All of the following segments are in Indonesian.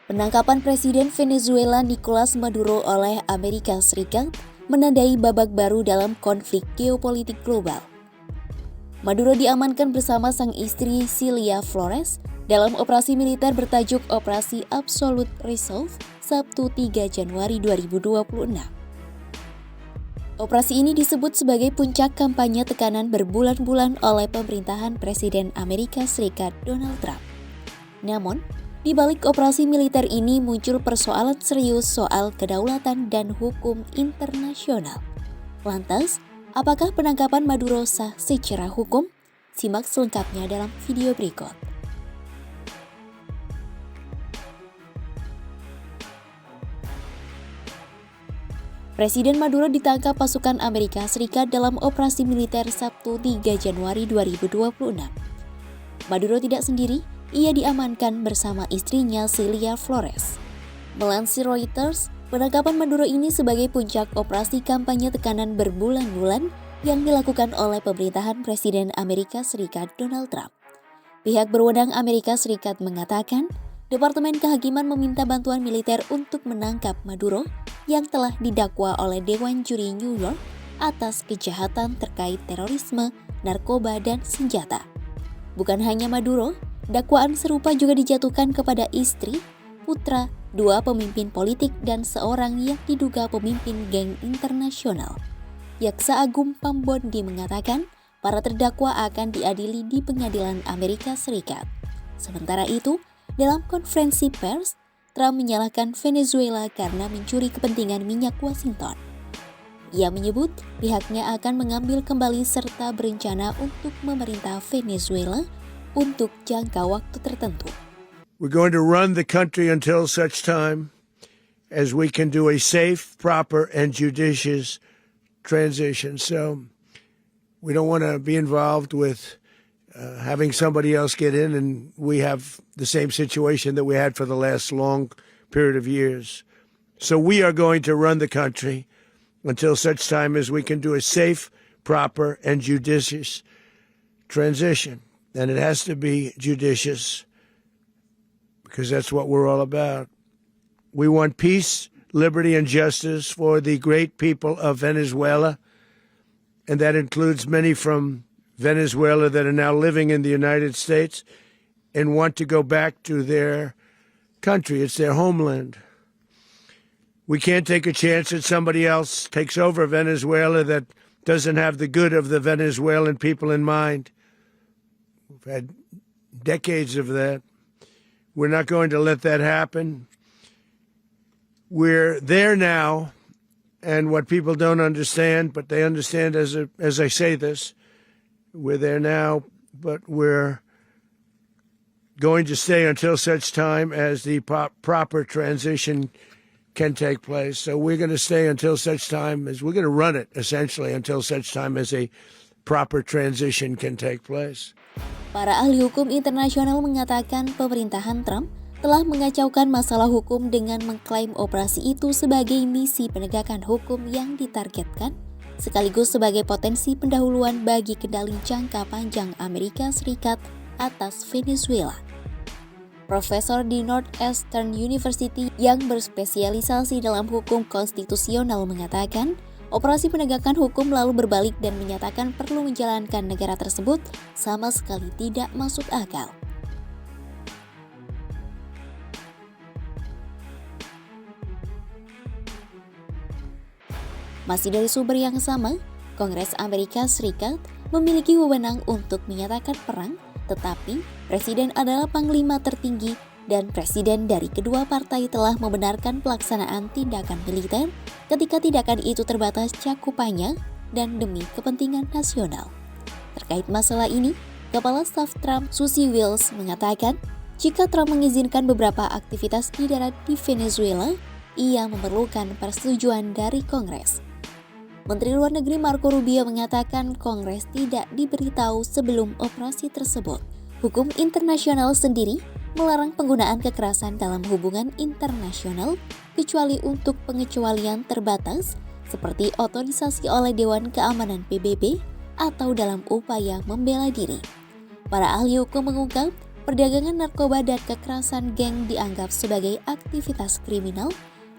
Penangkapan Presiden Venezuela Nicolas Maduro oleh Amerika Serikat menandai babak baru dalam konflik geopolitik global. Maduro diamankan bersama sang istri Cilia Flores dalam operasi militer bertajuk Operasi Absolute Resolve Sabtu 3 Januari 2026. Operasi ini disebut sebagai puncak kampanye tekanan berbulan-bulan oleh pemerintahan Presiden Amerika Serikat Donald Trump. Namun, di balik operasi militer ini muncul persoalan serius soal kedaulatan dan hukum internasional. Lantas, apakah penangkapan Maduro sah secara hukum? Simak selengkapnya dalam video berikut. Presiden Maduro ditangkap pasukan Amerika Serikat dalam operasi militer Sabtu 3 Januari 2026. Maduro tidak sendiri, ia diamankan bersama istrinya Cilia Flores. Melansir Reuters, penangkapan Maduro ini sebagai puncak operasi kampanye tekanan berbulan-bulan yang dilakukan oleh pemerintahan Presiden Amerika Serikat Donald Trump. Pihak berwenang Amerika Serikat mengatakan, Departemen Kehakiman meminta bantuan militer untuk menangkap Maduro yang telah didakwa oleh Dewan Juri New York atas kejahatan terkait terorisme, narkoba, dan senjata. Bukan hanya Maduro, dakwaan serupa juga dijatuhkan kepada istri, putra, dua pemimpin politik, dan seorang yang diduga pemimpin geng internasional. Jaksa Agung Pambondi mengatakan para terdakwa akan diadili di pengadilan Amerika Serikat. Sementara itu, dalam konferensi pers, Trump menyalahkan Venezuela karena mencuri kepentingan minyak Washington. Ia menyebut pihaknya akan mengambil kembali serta berencana untuk memerintah Venezuela untuk jangka waktu tertentu. We're going to run the country until such time as we can do a safe, proper, and judicious transition. So we don't want to be involved with having somebody else get in, and we have the same situation that we had for the last long period of years. So we are going to run the country until such time as we can do a safe, proper, and judicious transition. And it has to be judicious because that's what we're all about. We want peace, liberty, and justice for the great people of Venezuela, and that includes many from Venezuela that are now living in the United States and want to go back to their country. It's their homeland. We can't take a chance that somebody else takes over Venezuela that doesn't have the good of the Venezuelan people in mind. We've had decades of that. We're not going to let that happen. We're there now, and what people don't understand, but they understand as I say this, we're there now, but we're going to stay until such time as the proper transition can take place. So we're going to stay until such time as we're going to run it, essentially, until such time as a proper transition can take place. Para ahli hukum internasional mengatakan pemerintahan Trump telah mengacaukan masalah hukum dengan mengklaim operasi itu sebagai misi penegakan hukum yang ditargetkan, sekaligus sebagai potensi pendahuluan bagi kendali jangka panjang Amerika Serikat atas Venezuela. Profesor di Northeastern University yang berspesialisasi dalam hukum konstitusional mengatakan, operasi penegakan hukum lalu berbalik dan menyatakan perlu menjalankan negara tersebut sama sekali tidak masuk akal. Masih dari sumber yang sama, Kongres Amerika Serikat memiliki wewenang untuk menyatakan perang, tetapi Presiden adalah panglima tertinggi dan Presiden dari kedua partai telah membenarkan pelaksanaan tindakan militer ketika tindakan itu terbatas cakupannya dan demi kepentingan nasional. Terkait masalah ini, Kepala Staf Trump Susie Wiles mengatakan, jika Trump mengizinkan beberapa aktivitas di darat di Venezuela, ia memerlukan persetujuan dari Kongres. Menteri Luar Negeri Marco Rubio mengatakan Kongres tidak diberitahu sebelum operasi tersebut. Hukum internasional sendiri melarang penggunaan kekerasan dalam hubungan internasional kecuali untuk pengecualian terbatas seperti otorisasi oleh Dewan Keamanan PBB atau dalam upaya membela diri. Para ahli hukum mengungkap perdagangan narkoba dan kekerasan geng dianggap sebagai aktivitas kriminal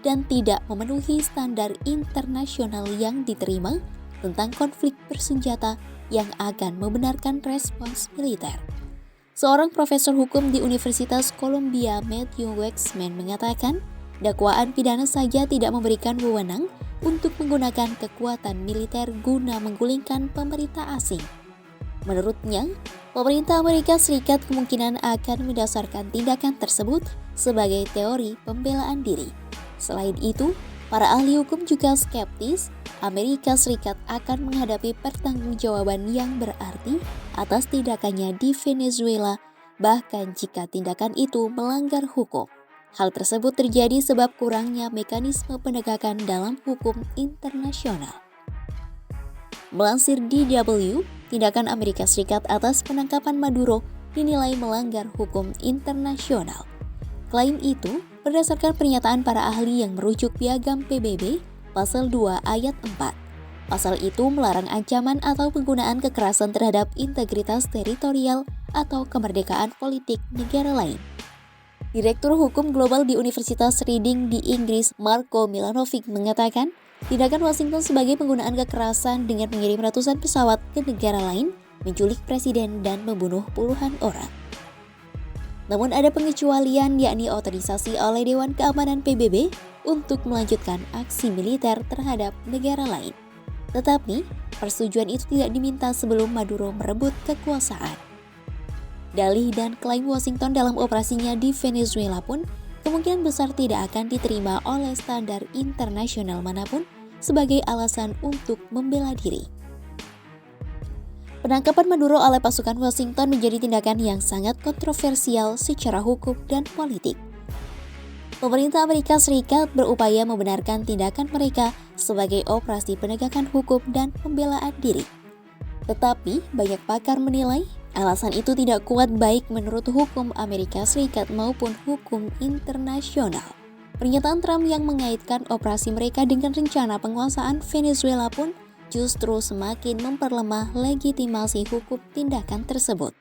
dan tidak memenuhi standar internasional yang diterima tentang konflik bersenjata yang akan membenarkan respons militer. Seorang profesor hukum di Universitas Columbia, Matthew Waxman, mengatakan dakwaan pidana saja tidak memberikan wewenang untuk menggunakan kekuatan militer guna menggulingkan pemerintah asing. Menurutnya, pemerintah Amerika Serikat kemungkinan akan mendasarkan tindakan tersebut sebagai teori pembelaan diri. Selain itu, para ahli hukum juga skeptis Amerika Serikat akan menghadapi pertanggungjawaban yang berarti atas tindakannya di Venezuela, bahkan jika tindakan itu melanggar hukum. Hal tersebut terjadi sebab kurangnya mekanisme penegakan dalam hukum internasional. Melansir DW, tindakan Amerika Serikat atas penangkapan Maduro dinilai melanggar hukum internasional. Klaim itu berdasarkan pernyataan para ahli yang merujuk Piagam PBB Pasal 2 Ayat 4. Pasal itu melarang ancaman atau penggunaan kekerasan terhadap integritas teritorial atau kemerdekaan politik negara lain. Direktur Hukum Global di Universitas Reading di Inggris, Marko Milanovic, mengatakan tindakan Washington sebagai penggunaan kekerasan dengan mengirim ratusan pesawat ke negara lain, menculik presiden dan membunuh puluhan orang. Namun ada pengecualian, yakni otorisasi oleh Dewan Keamanan PBB untuk melanjutkan aksi militer terhadap negara lain. Tetapi, persetujuan itu tidak diminta sebelum Maduro merebut kekuasaan. Dalih dan klaim Washington dalam operasinya di Venezuela pun kemungkinan besar tidak akan diterima oleh standar internasional manapun sebagai alasan untuk membela diri. Penangkapan Maduro oleh pasukan Washington menjadi tindakan yang sangat kontroversial secara hukum dan politik. Pemerintah Amerika Serikat berupaya membenarkan tindakan mereka sebagai operasi penegakan hukum dan pembelaan diri. Tetapi banyak pakar menilai alasan itu tidak kuat baik menurut hukum Amerika Serikat maupun hukum internasional. Pernyataan Trump yang mengaitkan operasi mereka dengan rencana penguasaan Venezuela pun justru semakin memperlemah legitimasi hukum tindakan tersebut.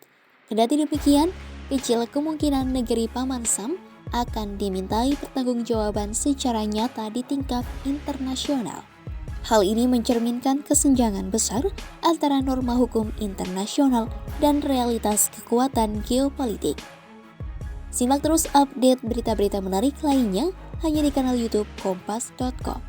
Kendati demikian, kecil kemungkinan negeri Paman Sam akan dimintai pertanggungjawaban secara nyata di tingkat internasional. Hal ini mencerminkan kesenjangan besar antara norma hukum internasional dan realitas kekuatan geopolitik. Simak terus update berita-berita menarik lainnya hanya di kanal YouTube Kompas.com.